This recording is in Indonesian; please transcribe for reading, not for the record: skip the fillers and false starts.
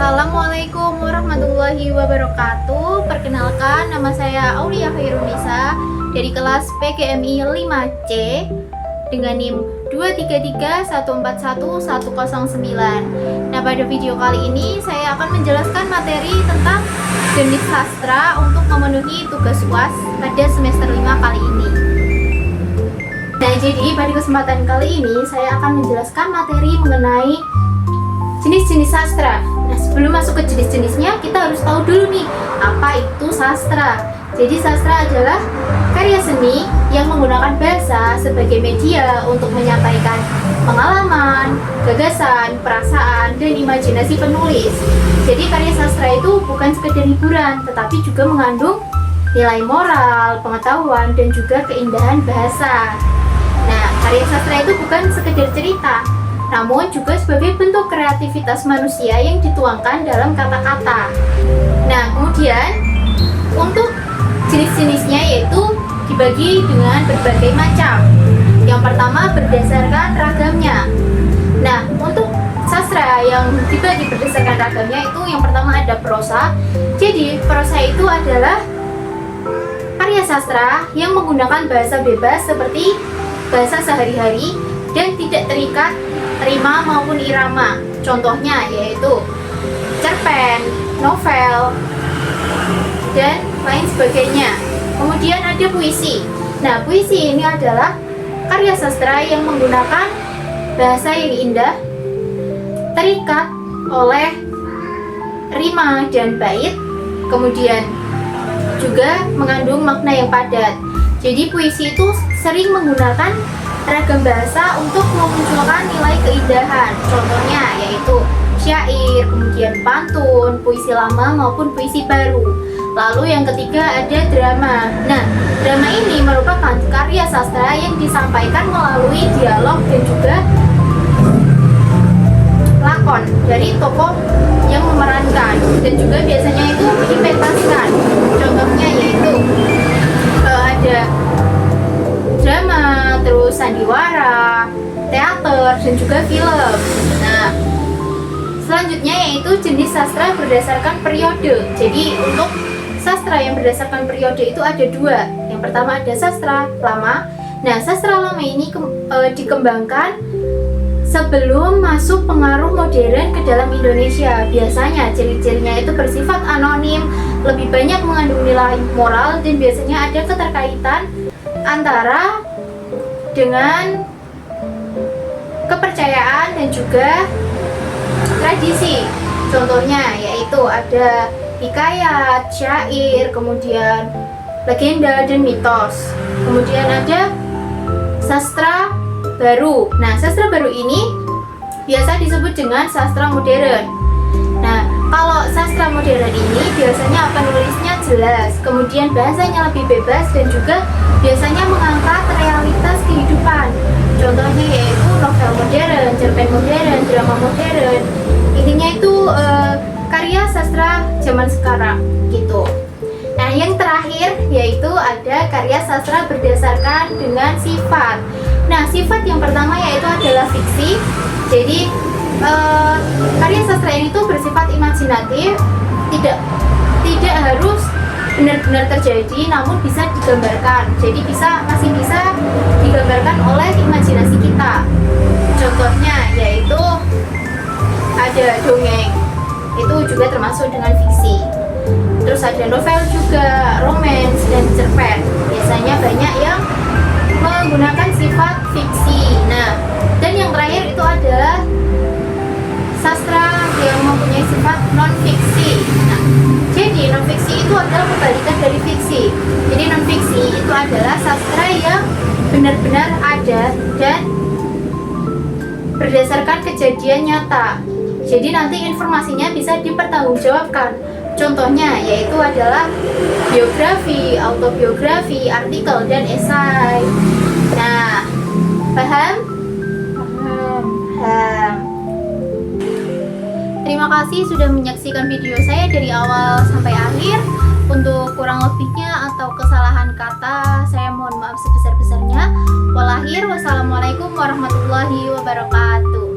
Assalamualaikum warahmatullahi wabarakatuh. Perkenalkan, nama saya Aulia Khairunisa dari kelas PGMI 5C dengan NIM 233141109. Nah, pada video kali ini saya akan menjelaskan materi tentang jenis sastra untuk memenuhi tugas UAS pada semester 5 kali ini. Nah, jadi pada kesempatan kali ini saya akan menjelaskan materi mengenai jenis-jenis sastra. Nah, sebelum masuk ke jenis-jenisnya, kita harus tahu dulu nih, apa itu sastra. Jadi sastra adalah karya seni yang menggunakan bahasa sebagai media untuk menyampaikan pengalaman, gagasan, perasaan, dan imajinasi penulis. Jadi karya sastra itu bukan sekedar hiburan, tetapi juga mengandung nilai moral, pengetahuan, dan juga keindahan bahasa. Nah, karya sastra itu bukan sekedar cerita, namun juga sebagai bentuk kreativitas manusia yang dituangkan dalam kata-kata. Nah, kemudian untuk jenis-jenisnya yaitu dibagi dengan berbagai macam. Yang pertama berdasarkan ragamnya. Nah, untuk sastra yang dibagi berdasarkan ragamnya itu yang pertama ada prosa. Jadi, prosa itu adalah karya sastra yang menggunakan bahasa bebas seperti bahasa sehari-hari dan tidak terikat rima maupun irama. Contohnya yaitu cerpen, novel, dan lain sebagainya. Kemudian ada puisi. Nah, puisi ini adalah karya sastra yang menggunakan bahasa yang indah, terikat oleh rima dan bait, kemudian juga mengandung makna yang padat. Jadi puisi itu sering menggunakan ragam bahasa untuk memunculkan nilai keindahan. Contohnya yaitu syair, kemudian pantun, puisi lama maupun puisi baru. Lalu yang ketiga ada drama. Nah, drama ini merupakan karya sastra yang disampaikan melalui dialog dan juga lakon dari tokoh yang memerankan, dan juga biasanya itu dipentaskan. Contohnya yaitu ada drama, terus sandiwara, teater, dan juga film. Nah, selanjutnya yaitu jenis sastra berdasarkan periode. Jadi untuk sastra yang berdasarkan periode itu ada dua. Yang pertama ada sastra lama. Nah, sastra lama ini dikembangkan sebelum masuk pengaruh modern ke dalam Indonesia. Biasanya ciri-cirinya itu bersifat anonim, lebih banyak mengandung nilai moral, dan biasanya ada keterkaitan antara dengan kepercayaan dan juga tradisi. Contohnya yaitu ada hikayat, syair, kemudian legenda dan mitos. Kemudian ada sastra baru. Nah, sastra baru ini biasa disebut dengan sastra modern. Nah, kalau sastra modern ini biasanya penulisnya jelas, kemudian bahasanya lebih bebas, dan juga biasanya mengangkat realitas kehidupan. Contohnya yaitu novel modern, cerpen modern, drama modern. Intinya itu karya sastra zaman sekarang gitu. Nah, yang terakhir yaitu ada karya sastra berdasarkan dengan sifat. Nah, sifat yang pertama yaitu adalah fiksi. Jadi karya sastra ini tuh bersifat imajinatif, tidak harus benar-benar terjadi, namun bisa digambarkan. Jadi masih bisa digambarkan oleh imajinasi kita. Contohnya yaitu ada dongeng, itu juga termasuk dengan fiksi. Terus ada novel juga, romance, dan cerpen. Biasanya banyak yang menggunakan sifat fiksi. Nah, dan yang terakhir itu adalah sastra yang mempunyai sifat non-fiksi. Nah, jadi non-fiksi itu adalah kebalikan dari fiksi. Jadi non-fiksi itu adalah sastra yang benar-benar ada dan berdasarkan kejadian nyata. Jadi nanti informasinya bisa dipertanggungjawabkan. Contohnya yaitu adalah biografi, autobiografi, artikel, dan esai. Nah, paham? Paham. Terima kasih sudah menyaksikan video saya dari awal sampai akhir. Untuk kurang lebihnya atau kesalahan kata, saya mohon maaf sebesar-besarnya. Wassalamualaikum warahmatullahi wabarakatuh.